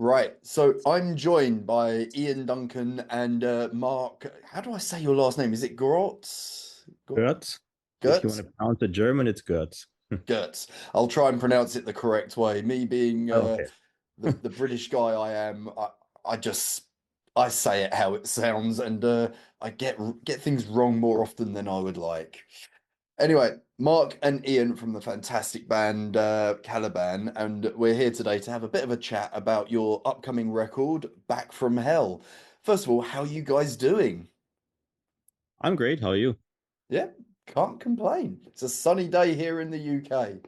Right, so I'm joined by Iain, Duncan, and Marc. How do I say your last name? Is it Görtz? Görtz. If you want Görtz? to pronounce it German, it's Görtz. Görtz. I'll try and pronounce it the correct way. Me being Oh, okay. the British guy I am, I just I say it how it sounds, and I get things wrong more often than I would like. Anyway, Marc and Iain from the fantastic band Caliban, and we're here today to have a bit of a chat about your upcoming record, Back from Hell. First of all, how are you guys doing? I'm great. How are you? Yeah, can't complain. It's a sunny day here in the UK.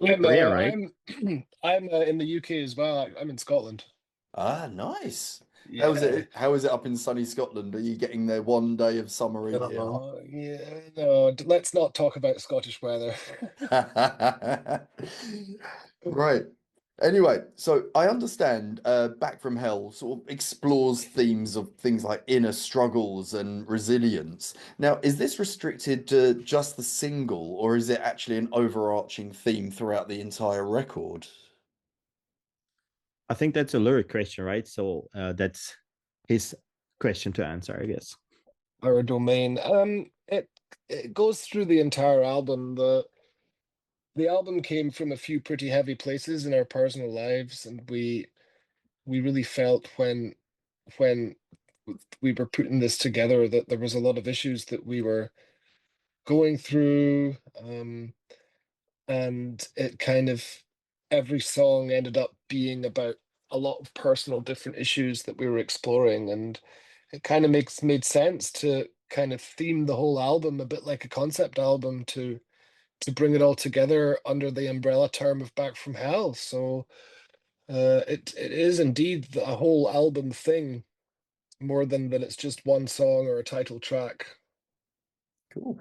I'm Oh, yeah, right. I'm I'm in the UK as well. I'm in Scotland. Ah, nice. How's Yeah. it? How is it up in sunny Scotland? Are you getting there one day of summer a year? Yeah. No, let's not talk about Scottish weather. Right. Anyway, so I understand Back from Hell sort of explores themes of things like inner struggles and resilience. Now, is this restricted to just the single, or is it actually an overarching theme throughout the entire record? I think that's a lyric question, right? So that's his question to answer, I guess. Our domain. It goes through the entire album. The album came from a few pretty heavy places in our personal lives, and we really felt when we were putting this together that there was a lot of issues that we were going through. And it kind of every song ended up being about a lot of personal different issues that we were exploring, and it kind of makes made sense to kind of theme the whole album a bit like a concept album to bring it all together under the umbrella term of Back from Hell. So it is indeed a whole album thing more than that it's just one song or a title track. Cool.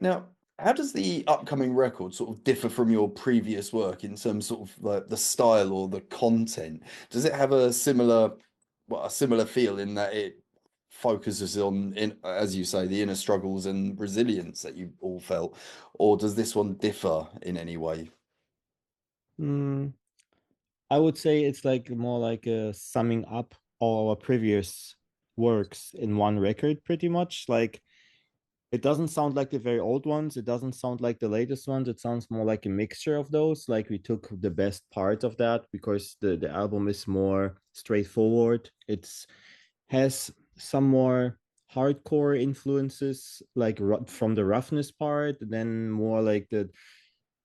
Now, how does the upcoming record sort of differ from your previous work in terms of the style or the content? Does it have a similar, well, a similar feel in that it focuses on, as you say, the inner struggles and resilience that you all felt, or does this one differ in any way? Mm, I would say it's like more like a summing up all our previous works in one record, pretty much. Like it doesn't sound like the very old ones. It doesn't sound like the latest ones. It sounds more like a mixture of those. Like we took the best part of that because the album is more straightforward. It's has some more hardcore influences, like from the roughness part, then more like the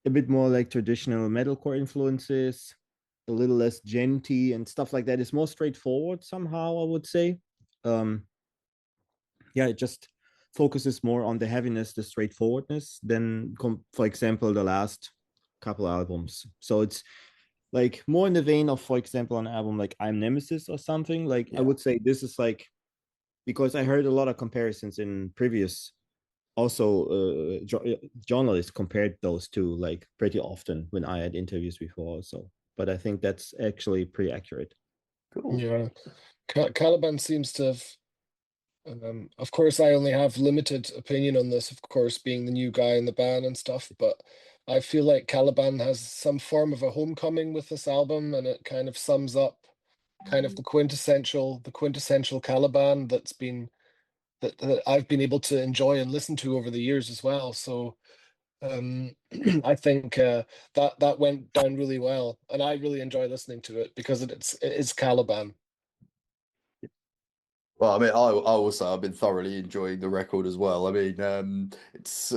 a bit more like traditional metalcore influences, a little less genty and stuff like that. It's more straightforward somehow, I would say. Um, yeah, it just focuses more on the heaviness, the straightforwardness than, for example, the last couple albums. So it's like more in the vein of, for example, an album like I'm Nemesis or something. Like I Yeah. would say this is like because I heard a lot of comparisons in previous also journalists compared those two like pretty often when I had interviews before. So, but I think that's actually pretty accurate. Cool. Yeah. Caliban seems to have of course, I only have limited opinion on this, of course, being the new guy in the band and stuff, but I feel like Caliban has some form of a homecoming with this album, and it kind of sums up kind of the quintessential Caliban that I've been able to enjoy and listen to over the years as well. So I think that went down really well, and I really enjoy listening to it because it is Caliban. Well, I mean, I also I've been thoroughly enjoying the record as well. I mean, it's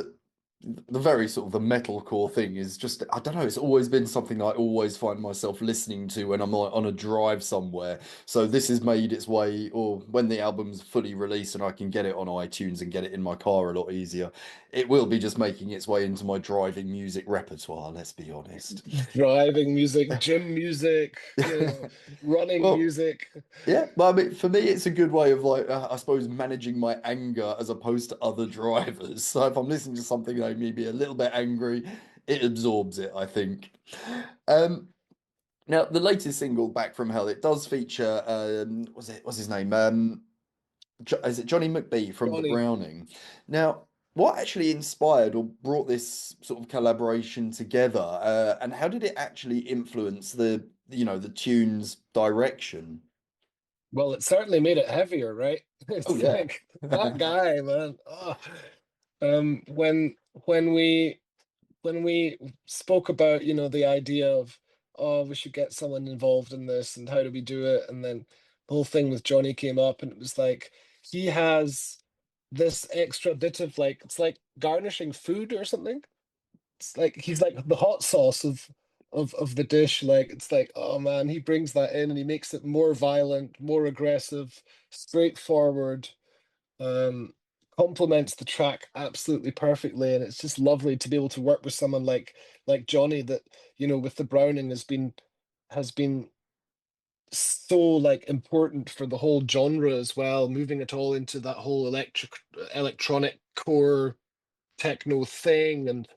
the very sort of the metalcore thing is just I don't know. It's always been something I always find myself listening to when I'm like on a drive somewhere. So this has made its way, or when the album's fully released and I can get it on iTunes and get it in my car a lot easier, it will be just making its way into my driving music repertoire. Let's be honest. Driving music, gym music, running Well, music. yeah, but I mean, for me, it's a good way of like, I suppose, managing my anger as opposed to other drivers. So if I'm listening to something that made me be a little bit angry, it absorbs it, I think. Um, Now the latest single, "Back from Hell," it does feature, what's his name? Is it Johnny McBee from the Johnny. Browning? Now, what actually inspired or brought this sort of collaboration together, and how did it actually influence you know, the tune's direction. Well, it certainly made it heavier, right? Oh It's yeah. like that guy, man. Oh. When when we when we spoke about, the idea of, oh, we should get someone involved in this and how do we do it? And then the whole thing with Johnny came up and it was like he has this extra bit of like it's like garnishing food or something. It's like he's like the hot sauce of the dish. Like it's like, oh man, he brings that in and he makes it more violent, more aggressive, straightforward. Um, complements the track absolutely perfectly, and it's just lovely to be able to work with someone like Johnny that, with the Browning has been so like important for the whole genre as well, moving it all into that whole electronic core techno thing. And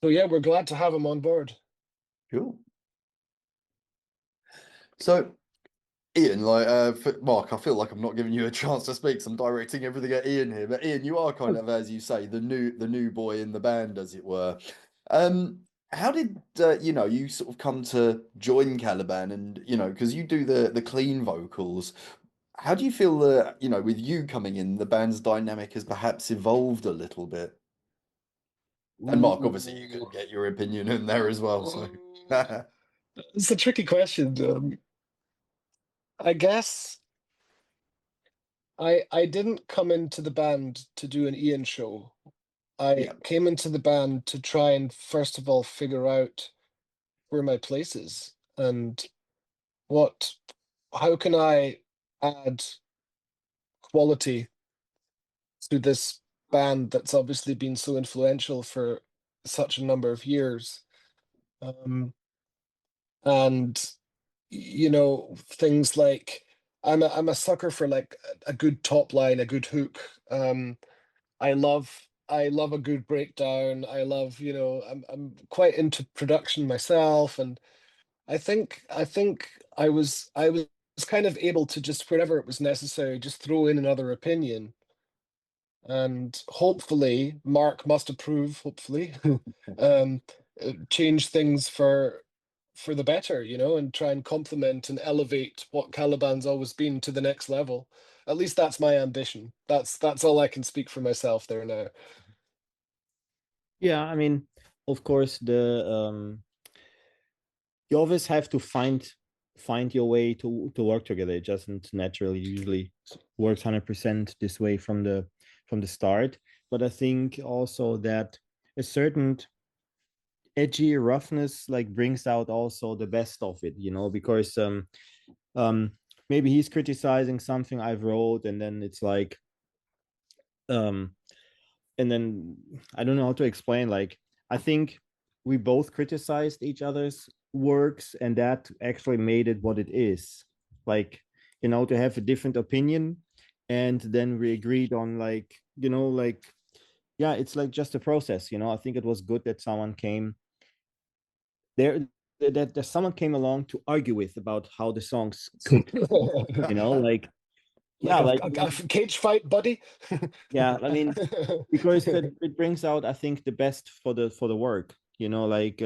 so yeah, we're glad to have him on board. Cool. So, Iain, like, Marc, I feel like I'm not giving you a chance to speak, so I'm directing everything at Iain here. But Iain, you are kind of, as you say, the new boy in the band, as it were. How did you sort of come to join Caliban, and because you do the clean vocals? How do you feel that with you coming in, the band's dynamic has perhaps evolved a little bit? And Marc, obviously, you Ooh. can get your opinion in there as well. So, It's a tricky question. I guess I didn't come into the band to do an Ian show. I yeah, came into the band to try and first of all figure out where my place is and what how can I add quality to this band that's obviously been so influential for such a number of years. Um, and things like I'm a sucker for like a good top line, a good hook. I love a good breakdown. I love, I'm quite into production myself, and I think I was kind of able to just wherever it was necessary, just throw in another opinion. And hopefully Marc must approve, hopefully, um, change things for the better, and try and complement and elevate what Caliban's always been to the next level. At least that's my ambition. That's all I can speak for myself there now. Yeah, I mean, of course, the you always have to find your way to work together. It doesn't naturally usually works 100% this way from the start. But I think also that a certain edgy roughness like brings out also the best of it, because um maybe he's criticizing something I've wrote, and then it's like um and then I don't know how to explain. Like, I think we both criticized each other's works, and that actually made it what it is. Like, to have a different opinion, and then we agreed on like, like, yeah, it's like just a process. I think it was good that someone came there, that someone came along to argue with about how the songs could, like, Like yeah, a, like, a cage fight, buddy. yeah, I mean, because it brings out, I think, the best for the work. Like,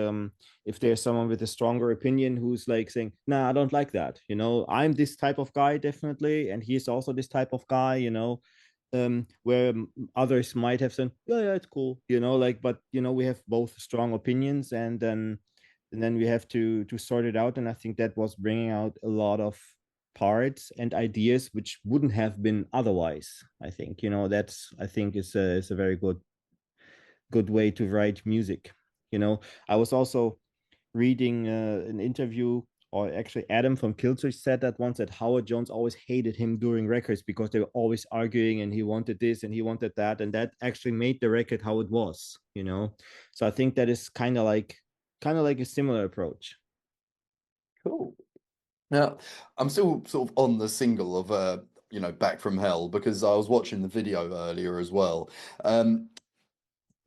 if there's someone with a stronger opinion who's like saying, nah, I don't like that, I'm this type of guy, definitely, and he's also this type of guy, where others might have said, yeah, yeah, it's cool, like, but we have both strong opinions, and then we have to sort it out. And I think that was bringing out a lot of parts and ideas which wouldn't have been otherwise. I think, that's, I think, is a very good way to write music. I was also reading an interview, or actually Adam from Killswitch said that once, that Howard Jones always hated him during records because they were always arguing, and he wanted this and he wanted that, and that actually made the record how it was. So I think that is kind of like a similar approach. cool. Now, I'm still sort of on the single of Back from Hell, because I was watching the video earlier as well. Um,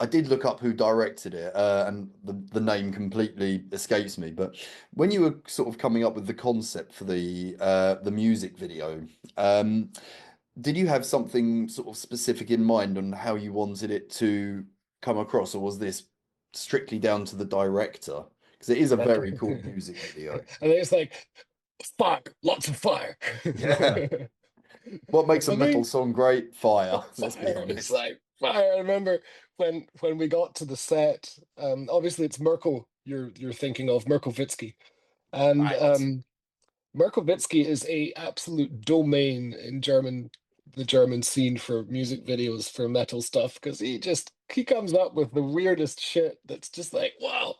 I did look up who directed it, and the name completely escapes me. But when you were sort of coming up with the concept for the music video, did you have something sort of specific in mind on how you wanted it to come across, or was this strictly down to the director? because it is a very cool music video. And it's like fire, lots of fire. Yeah. What makes a I metal mean, song great? Fire. Let's be fire. It's honest. like fire. I remember when we got to the set. Obviously it's Merkel. You're thinking of Merkel-Witzki, and Right. Merkel-Witzki is a absolute domain in the German scene for music videos for metal stuff because he comes up with the weirdest shit that's just like wow.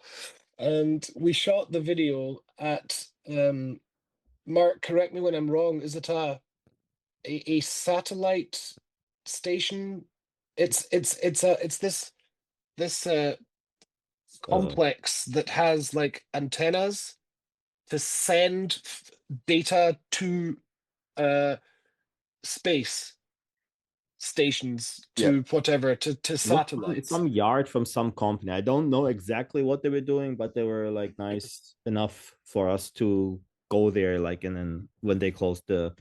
And we shot the video at Marc, correct me when I'm wrong, is it a satellite station? It's this complex that has like antennas to send data to space stations, Yeah. to whatever, to It's satellites. some yard from some company. I don't know exactly what they were doing, but they were like nice enough for us to go there. Like, and then when they closed the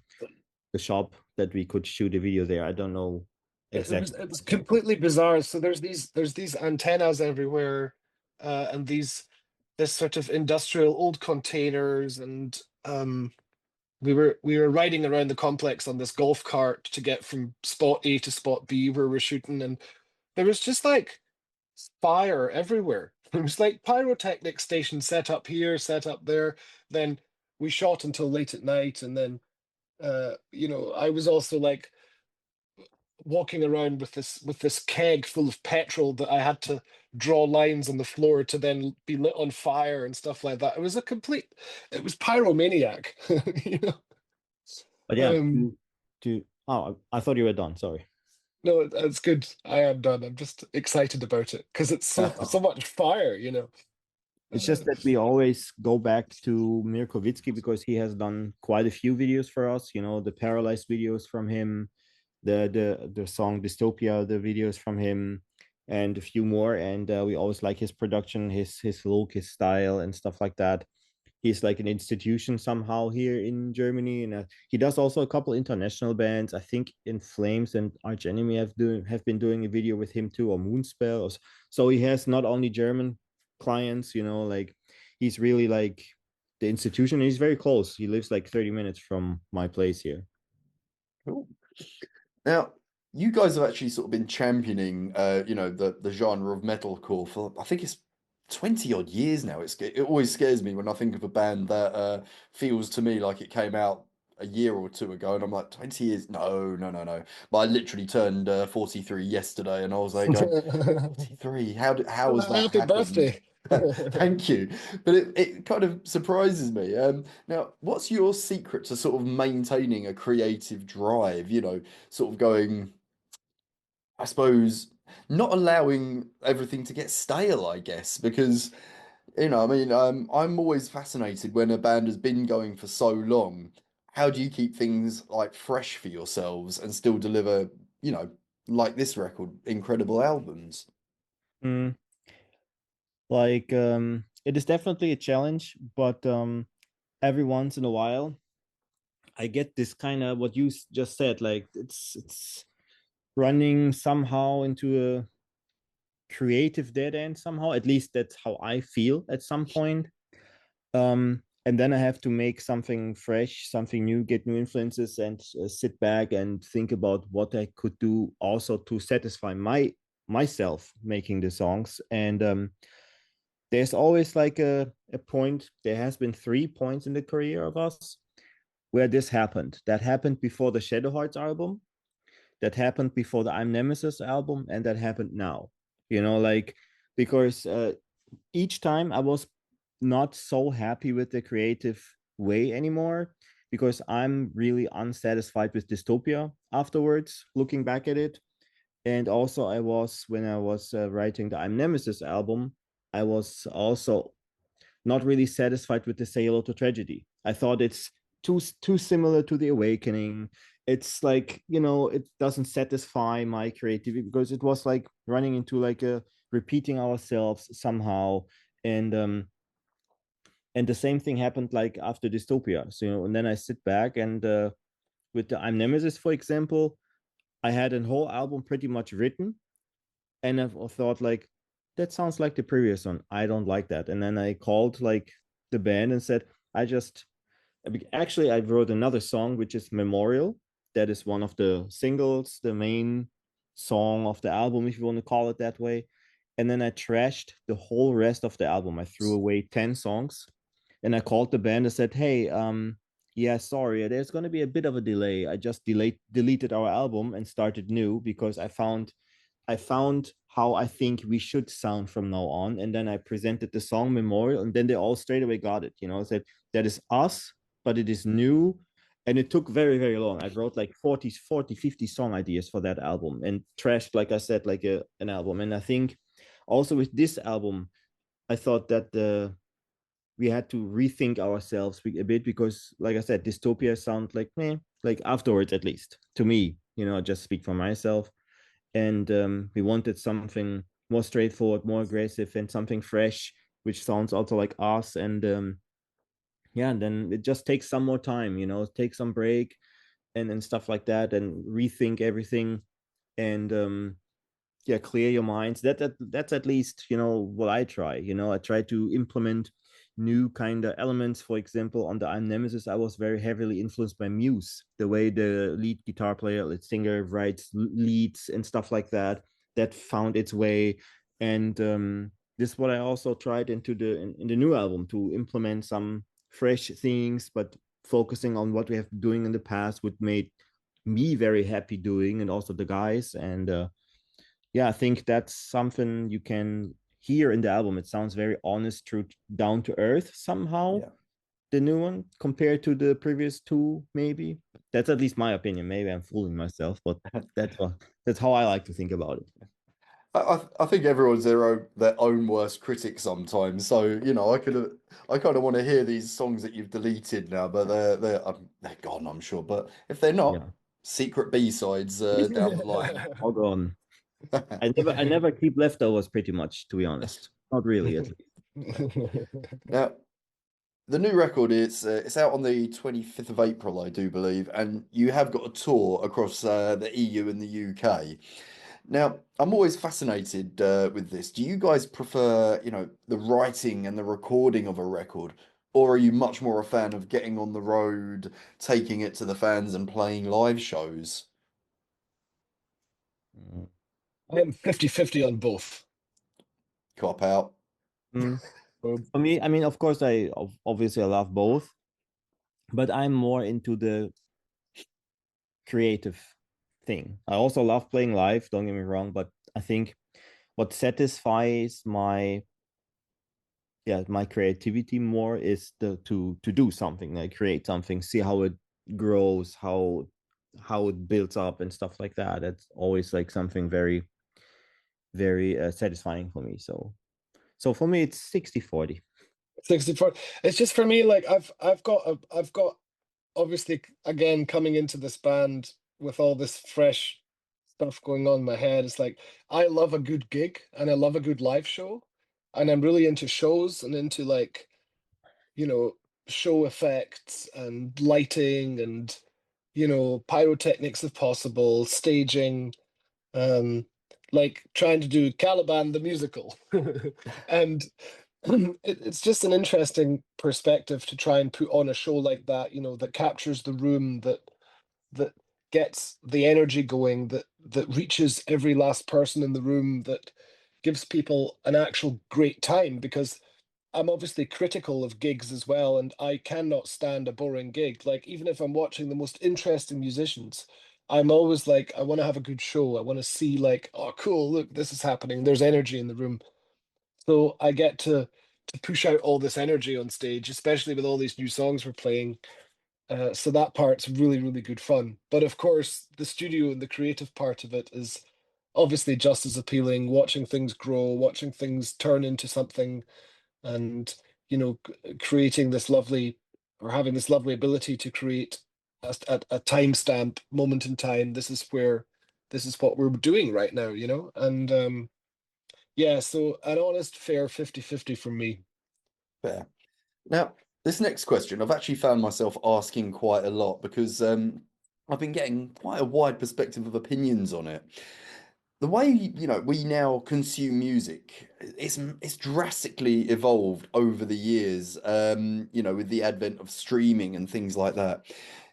shop, that we could shoot a video there. I don't know exactly. It was completely bizarre. So there's these antennas everywhere, and this sort of industrial old containers, and we were riding around the complex on this golf cart to get from spot A to spot B where we're shooting, and there was just like fire everywhere. It was like pyrotechnic stations set up here, set up there. Then we shot until late at night, and then I was also like walking around with this keg full of petrol that I had to draw lines on the floor to then be lit on fire and stuff like that. It was pyromaniac, you know. But yeah, Um, I thought you were done. Sorry. no, that's good. I am done. I'm just excited about it because it's so much fire, you know. It's just that we always go back to Mirkovitsky because he has done quite a few videos for us. You know, the Paralyzed videos from him, the song Dystopia, the videos from him, and a few more. And we always like his production, his look, his style, and stuff like that. He's like an institution somehow here in Germany, and he does also a couple international bands. I think In Flames and Arch Enemy have been doing a video with him too, or Moonspell. So he has not only German clients, you know, like he's really like the institution. He's very close. He lives like 30 minutes from my place here. Cool. Now, you guys have actually sort of been championing, the genre of metalcore for I think it's 20 odd years now. It always scares me when I think of a band that feels to me like it came out a year or two ago, and I'm like, 20 years? No, no, no, no. But I literally turned 43 yesterday, and I was like, going, 43? How has that Happy happened? birthday. Thank you. But it kind of surprises me. Now, what's your secret to sort of maintaining a creative drive? Sort of going, I suppose, not allowing everything to get stale, I guess, because, I mean, I'm always fascinated when a band has been going for so long. How do you keep things like fresh for yourselves and still deliver, you know, like this record, incredible albums? Mm, it is definitely a challenge, but every once in a while I get this kind of what you just said, like it's running somehow into a creative dead end somehow. At least that's how I feel at some point. And then I have to make something fresh, something new, get new influences, and sit back and think about what I could do also to satisfy myself making the songs. And there's always like a point. There has been 3 points in the career of us where this happened. That happened before the Shadow Hearts album. That happened before the I'm Nemesis album, and that happened now. You know, like because each time I was not so happy with the creative way anymore because I'm really unsatisfied with Dystopia afterwards, looking back at it. And also, when I was writing the I'm Nemesis album, I was also not really satisfied with the Say Hello to Tragedy. I thought it's too similar to The Awakening. It's like, it doesn't satisfy my creativity because it was like running into like a repeating ourselves somehow. And the same thing happened like after Dystopia. So, and then I sit back and with the I'm Nemesis, for example, I had a whole album pretty much written, and I thought like that sounds like the previous one. I don't like that. And then I called like the band and said, I wrote another song, which is Memorial. That is one of the singles, the main song of the album, if you want to call it that way. And then I trashed the whole rest of the album. I threw away 10 songs and I called the band and said, hey, yeah, sorry, there's going to be a bit of a delay. I just deleted our album and started new because I found how I think we should sound from now on. And then I presented the song Memorial, and then they all straight away got it. You know, said that is us, but it is new. And it took very, very long. I wrote like 40, 50 song ideas for that album and trashed, like I said, like an album. And I think also with this album, I thought that we had to rethink ourselves a bit because, like I said, Dystopia sound like meh, like afterwards, at least to me, you know, I just speak for myself. And we wanted something more straightforward, more aggressive, and something fresh, which sounds also like us. And yeah, and then it just takes some more time, you know, take some break and stuff like that, and rethink everything. And yeah, clear your minds. That's at least, you know, what I try. You know, I try to implement new kind of elements. For example, on the I'm Nemesis, I was very heavily influenced by Muse, the way the lead guitar player, lead singer writes leads and stuff like that. That found its way. And this is what I also tried into in the new album, to implement some fresh things, but focusing on what we have been doing in the past, which made me very happy doing, and also the guys. And yeah, I think that's something you can hear in the album. It sounds very honest, true, down to earth somehow. Yeah. The new one compared to the previous two, maybe. That's at least my opinion. Maybe I'm fooling myself, but that's how I like to think about it. I think everyone's their own worst critic sometimes. So, you know, I kind of want to hear these songs that you've deleted now, but they're gone, I'm sure. But if they're not, Yeah. secret B-sides down the line. Hold on. I never keep leftovers pretty much, to be honest. Not really, at least. Now, the new record it's out on the 25th of April, I do believe, and you have got a tour across the EU and the UK. Now, I'm always fascinated with this. Do you guys prefer, you know, the writing and the recording of a record, or are you much more a fan of getting on the road, taking it to the fans and playing live shows? I'm 50-50 on both. Cop out. Mm. For me, I mean, of course, obviously I love both, but I'm more into the creative thing. I also love playing live, don't get me wrong, but I think what satisfies my creativity more is to do something, like create something, see how it grows, how it builds up and stuff like that. That's always like something very, very satisfying for me. So for me it's 60-40. 64. It's just for me, like I've got obviously, again, coming into this band with all this fresh stuff going on in my head. It's like I love a good gig and I love a good live show, and I'm really into shows and into, like, you know, show effects and lighting and, you know, pyrotechnics if possible, staging, um like trying to do Caliban the musical. And it's just an interesting perspective to try and put on a show like that, you know, that captures the room, that gets the energy going, that reaches every last person in the room, that gives people an actual great time. Because I'm obviously critical of gigs as well, and I cannot stand a boring gig. Like, even if I'm watching the most interesting musicians, I'm always like, I want to have a good show. I want to see, like, oh, cool, look, this is happening. There's energy in the room. So I get to push out all this energy on stage, especially with all these new songs we're playing. So that part's really, really good fun. But of course, the studio and the creative part of it is obviously just as appealing. Watching things grow, watching things turn into something, and, you know, creating this lovely, or having this lovely ability to create a timestamp moment in time. This is what we're doing right now, you know. And yeah, so an honest, fair 50-50 from me. Fair. Now, this next question, I've actually found myself asking quite a lot because I've been getting quite a wide perspective of opinions on it. the way, we now consume music, it's drastically evolved over the years, with the advent of streaming and things like that.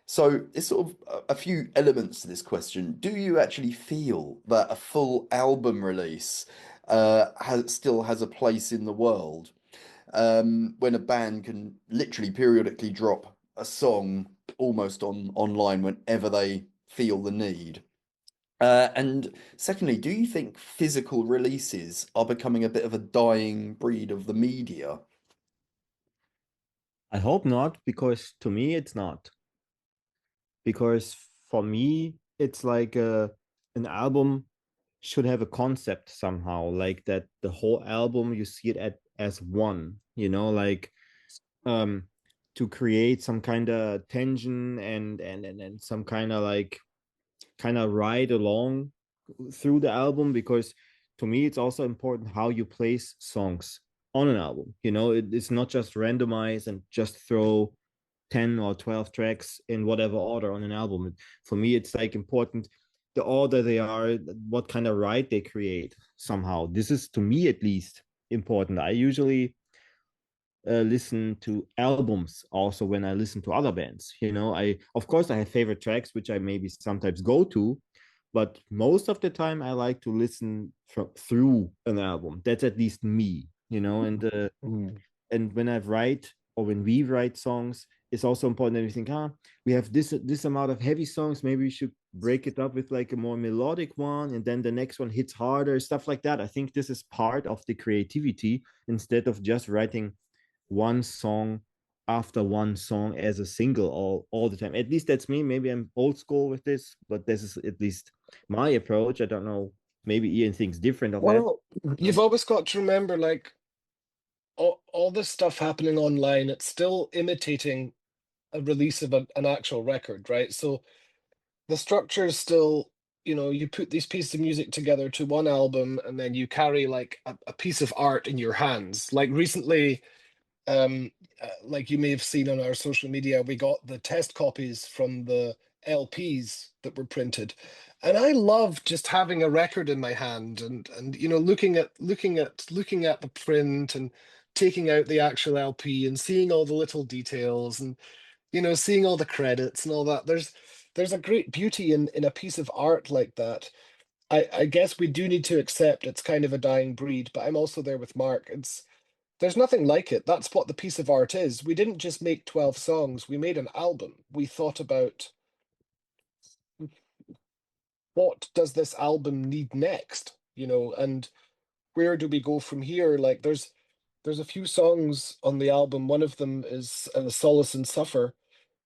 So it's sort of a few elements to this question. Do you actually feel that a full album release still has a place in the world? When a band can literally periodically drop a song almost online whenever they feel the need. And secondly, do you think physical releases are becoming a bit of a dying breed of the media? I hope not, because to me it's not. Because for me, it's like an album should have a concept somehow, like that the whole album you see it as one, like um to create some kind of tension and some kind of like kind of ride along through the album, because to me it's also important how you place songs on an album. It's not just randomize and just throw 10 or 12 tracks in whatever order on an album. For me, it's like important the order they are, what kind of ride they create somehow. This is, to me at least, important. I usually listen to albums also when I listen to other bands. I, of course, I have favorite tracks which I maybe sometimes go to, but most of the time I like to listen through an album. That's at least me. Mm. And when I write, or when we write songs, it's also important that we think, we have this amount of heavy songs, maybe we should break it up with like a more melodic one, and then the next one hits harder, stuff like that. I think this is part of the creativity, instead of just writing one song after one song as a single all the time. At least that's me. Maybe I'm old school with this, but this is at least my approach. I don't know, maybe Ian thinks different of that. Well, you've always got to remember, like, all this stuff happening online, it's still imitating a release of an actual record, right? So the structure is still, you put these pieces of music together to one album, and then you carry like a piece of art in your hands. Like recently, like you may have seen on our social media, we got the test copies from the LPs that were printed, and I love just having a record in my hand, and looking at the print, and taking out the actual LP and seeing all the little details, and seeing all the credits and all that. There's a great beauty in a piece of art like that. I guess we do need to accept it's kind of a dying breed, but I'm also there with Mark. There's nothing like it. That's what the piece of art is. We didn't just make 12 songs, we made an album. We thought about, what does this album need next? And where do we go from here? Like there's a few songs on the album. One of them is Solace and Suffer,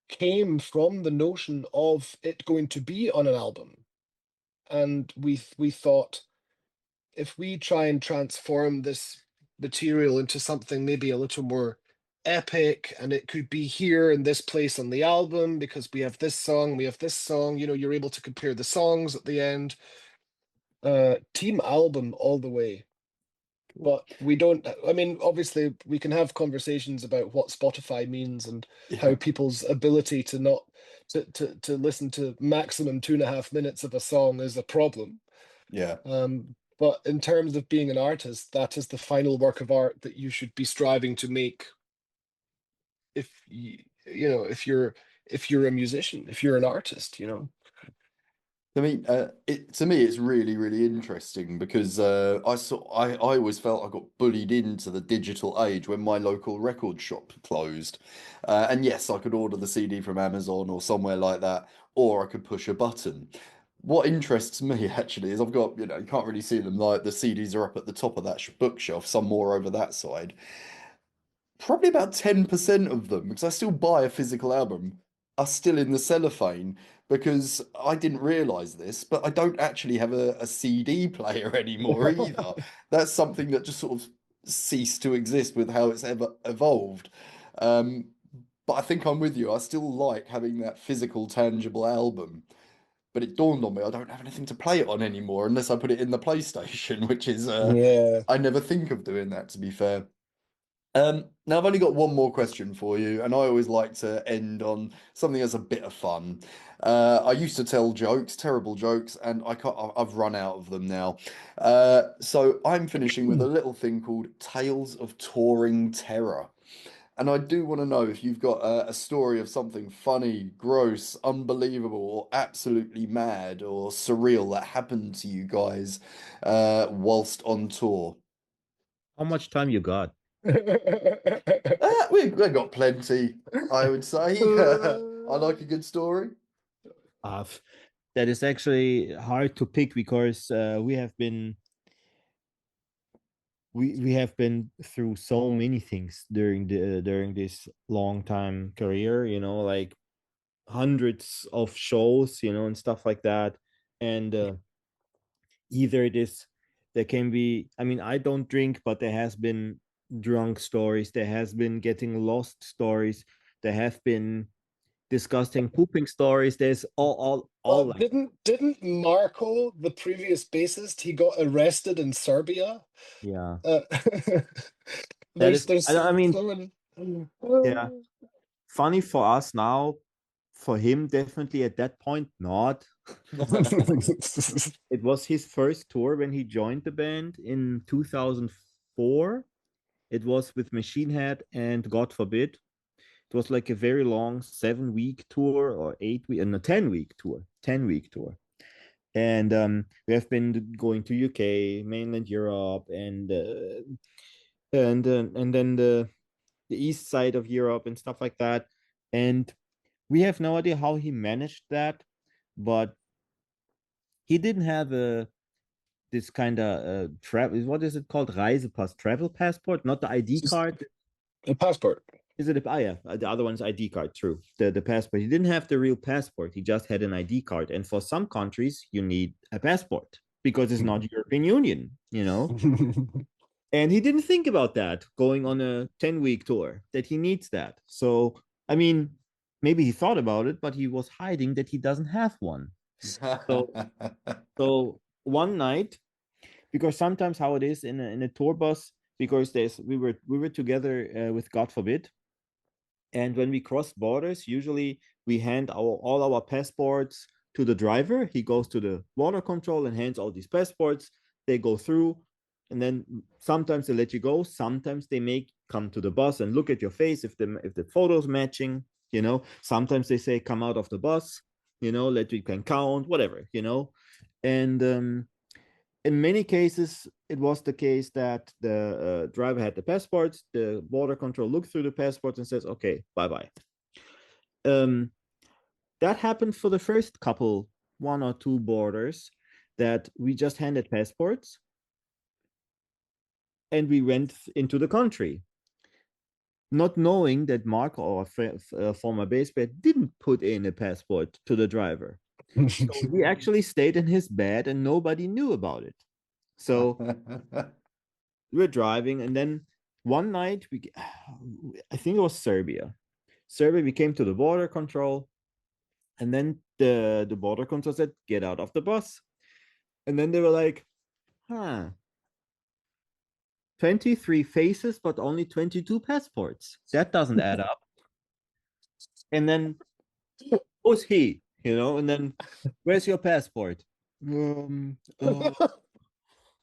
came from the notion of it going to be on an album. And we thought, if we try and transform this material into something maybe a little more epic, and it could be here in this place on the album because we have this song, you're able to compare the songs at the end. Team album all the way. But we don't, I mean, obviously we can have conversations about what Spotify means, and how Yeah, people's ability to not to listen to maximum 2.5 minutes of a song is a problem. yeah. But in terms of being an artist, that is the final work of art that you should be striving to make. If if you're a musician, if you're an artist. To me, it's really, really interesting because I always felt I got bullied into the digital age when my local record shop closed, and yes, I could order the CD from Amazon or somewhere like that, or I could push a button. What interests me actually is I've got, you can't really see them, like the CDs are up at the top of that bookshelf, some more over that side. Probably about 10% of them, because I still buy a physical album, are still in the cellophane, because I didn't realize this, but I don't actually have a CD player anymore either. That's something that just sort of ceased to exist with how it's ever evolved. Um, but I think I'm with you. I still like having that physical, tangible album. But it dawned on me I don't have anything to play it on anymore unless I put it in the PlayStation, which is Yeah. I never think of doing that, to be fair. Now I've only got one more question for you, and I always like to end on something that's a bit of fun. I used to tell jokes, terrible jokes, and I've run out of them now. So I'm finishing with a little thing called Tales of Touring Terror. And I do want to know if you've got a story of something funny, gross, unbelievable, or absolutely mad or surreal that happened to you guys whilst on tour. How much time you got? We've got plenty, I would say. I like a good story. Uh, that is actually hard to pick because we have been through so many things during this long time career, like hundreds of shows, and stuff like that. And either it is there can be, I mean, I don't drink, but there has been drunk stories, there has been getting lost stories, there have been disgusting pooping stories. There's all Well, like, didn't Marco, the previous bassist, he got arrested in Serbia? yeah, Uh, that is, there's I mean, so many. yeah, funny for us now, for him definitely at that point not. It was his first tour when he joined the band in 2004. It was with Machine Head and God Forbid. It was like a very long 7 week tour or 8 week and a 10 week tour, 10 week tour. And we have been going to UK, mainland Europe, and then the east side of Europe and stuff like that. And we have no idea how he managed that, but he didn't have a this kind of travel. What is it called? Reisepass, travel passport, not the ID Just card. a passport. Is it? Yeah, the other one's ID card. True, the passport. He didn't have the real passport. He just had an ID card. And for some countries, you need a passport because it's not European Union. And he didn't think about that going on a 10 week tour that he needs that. So I mean, maybe he thought about it, but he was hiding that he doesn't have one. So so one night, because sometimes how it is in a tour bus, because we were together with God Forbid, and when we cross borders, usually we hand all our passports to the driver. He goes to the border control and hands all these passports. They go through, and then sometimes they let you go. Sometimes they make come to the bus and look at your face if the photos matching. Sometimes they say come out of the bus. Let you can count whatever. And in many cases, it was the case that the driver had the passports. The border control looked through the passports and says, "Okay, bye bye." Um, that happened for the first couple, one or two borders, that we just handed passports, and we went into the country, not knowing that Marc, or former bass player, didn't put in a passport to the driver. So we actually stayed in his bed, and nobody knew about it. So we were driving, and then one night I think it was Serbia. We came to the border control, and then the border control said, "Get out of the bus." And then they were like, 23 faces, but only 22 passports. That doesn't add up. And then who's he? And then where's your passport? Yeah,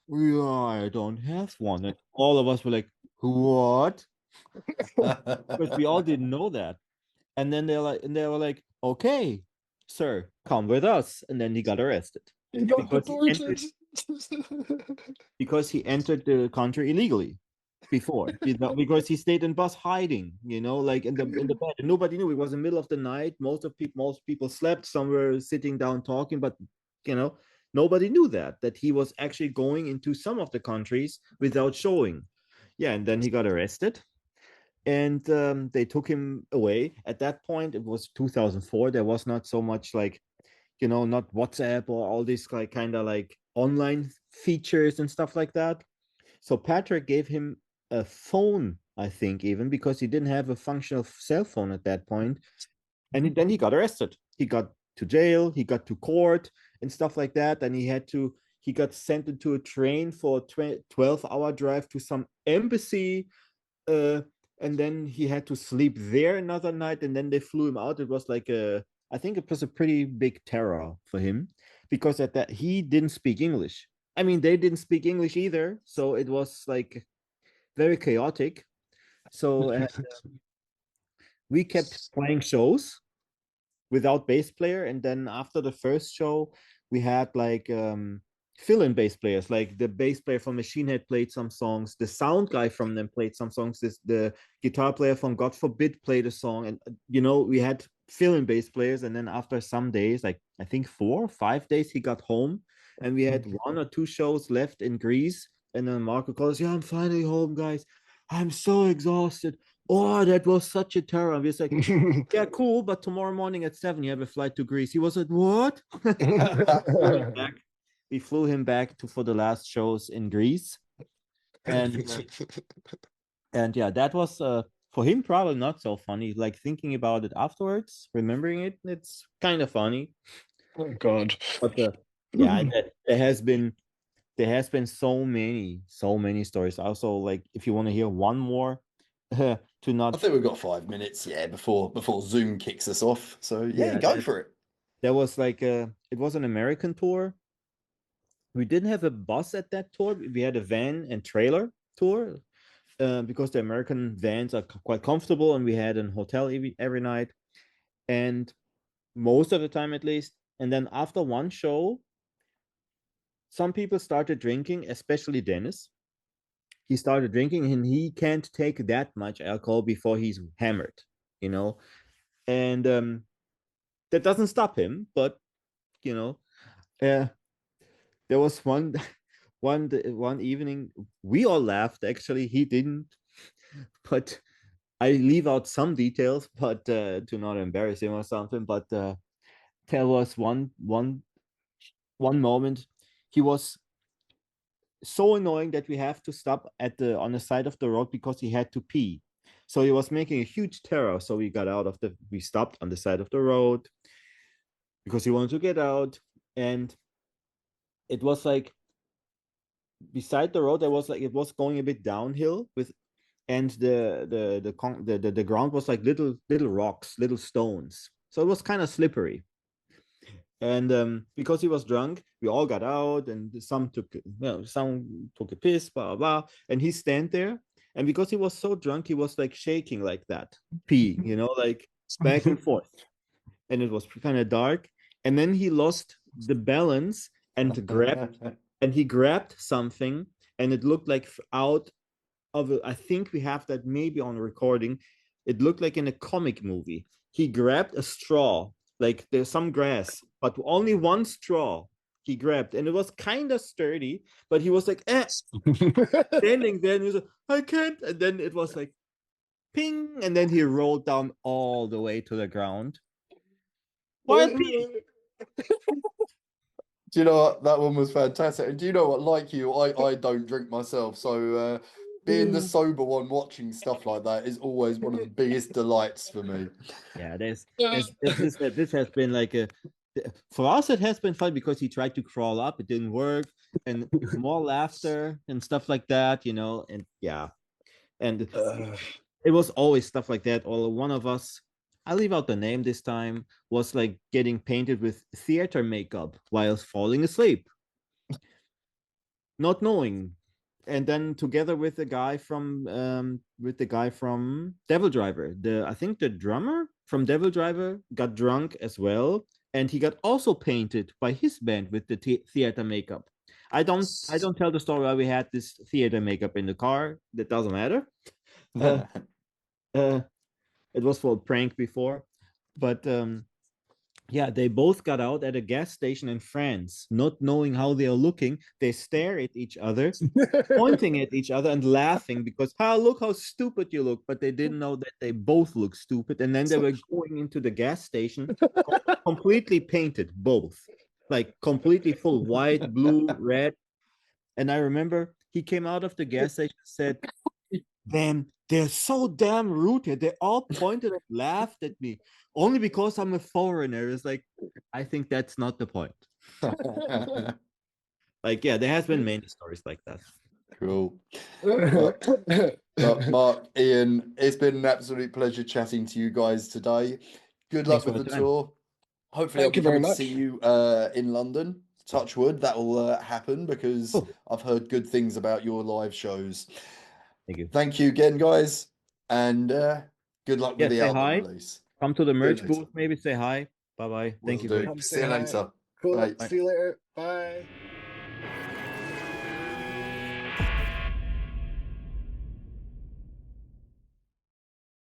I don't have one. And all of us were like, what? Because we all didn't know that. And then they were like, okay, sir, come with us. And then he got arrested He got because deported. he entered the country illegally before, because he stayed in bus hiding, like in the bed. And nobody knew. It was the middle of the night. Most people slept somewhere, sitting down talking, but nobody knew that he was actually going into some of the countries without showing. Yeah, and then he got arrested, and they took him away. At that point, it was 2004. There was not so much like, not WhatsApp or all these like kind of like online features and stuff like that. So Patrick gave him a phone, I think, even because he didn't have a functional cell phone at that point. And then he got arrested. He got to jail. He got to court and stuff like that. And he got sent into a train for a 12-hour drive to some embassy. And then he had to sleep there another night, and then they flew him out. It was like I think it was a pretty big terror for him, because at that he didn't speak English. I mean, they didn't speak English either, so it was like very chaotic. So we kept playing shows without bass player, and then after the first show we had like fill-in bass players. Like the bass player from Machine Head played some songs, the sound guy from them played some songs, the guitar player from God Forbid played a song, and we had fill-in bass players. And then after some days, like I think 4 or 5 days, he got home, and we had 1 or 2 shows left in Greece. And then Marco calls, yeah, I'm finally home, guys, I'm so exhausted. Oh, that was such a terror. And we're like, yeah, cool, but tomorrow morning at 7 you have a flight to Greece. He was like, what? We flew him back for the last shows in Greece. And yeah, that was for him probably not so funny. Like thinking about it afterwards, remembering it, it's kind of funny. Oh God. But yeah, there has been so many stories. Also, like if you want to hear one more, to not. I think we've got 5 minutes, before Zoom kicks us off. So yeah, go for it. There was like it was an American tour. We didn't have a bus at that tour. We had a van and trailer tour, because the American vans are quite comfortable, and we had a hotel every night, and most of the time at least. And then after one show, some people started drinking, especially Dennis. He started drinking, and he can't take that much alcohol before he's hammered, and that doesn't stop him. But there was one evening we all laughed. Actually, he didn't, but I leave out some details, but to not embarrass him or something. But there was one moment. He was so annoying that we have to stop on the side of the road because he had to pee. So he was making a huge terror. So we stopped on the side of the road because he wanted to get out. And it was like beside the road, it was going a bit downhill and the ground was like little rocks, little stones. So it was kind of slippery. And because he was drunk, we all got out, and some took a piss, blah, blah, blah. And he stand there. And because he was so drunk, he was like shaking like that, pee, like back and forth. And it was kind of dark. And then he lost the balance and he grabbed something, and it looked like out of I think we have that maybe on recording. It looked like in a comic movie. He grabbed a straw, like there's some grass, but only one straw he grabbed, and it was kind of sturdy, but he was like standing there, and he was like, I can't. And then it was like ping, and then he rolled down all the way to the ground. While peeing. Do you know what? That one was fantastic. And do you know what? Like you, I don't drink myself. So being the sober one watching stuff like that is always one of the biggest delights for me. Yeah, this has been like for us, it has been fun because he tried to crawl up. It didn't work. And more laughter and stuff like that, and yeah. And it was always stuff like that. Or one of us, I'll leave out the name this time, was like getting painted with theater makeup while falling asleep, not knowing. And then together with the guy from Devil Driver, I think the drummer from Devil Driver got drunk as well, and he got also painted by his band with the theater makeup. I don't tell the story why we had this theater makeup in the car. That doesn't matter. It was for a prank before, but yeah, they both got out at a gas station in France, not knowing how they are looking. They stare at each other, pointing at each other and laughing because, look how stupid you look. But they didn't know that they both look stupid. And then they were going into the gas station, completely painted, both, like completely full, white, blue, red. And I remember he came out of the gas station and said, damn, they're so damn rude here. They all pointed and laughed at me only because I'm a foreigner. It's like, I think that's not the point. Like, yeah, there has been many stories like that. Cool. But Marc, Iain, it's been an absolute pleasure chatting to you guys today. Good luck Thanks for with the the time. tour. Hopefully, I'll Thank be you very coming to see much. you in London. Touch wood, that will happen because Cool. I've heard good things about your live shows. Thank you. Thank you again, guys, and good luck with Yeah, the say album hi. release. Come to the See you merch later. booth, maybe say hi. Bye bye. Thank Will you do. very Come See say you hi. later. Cool. Bye. much. See you later. Bye.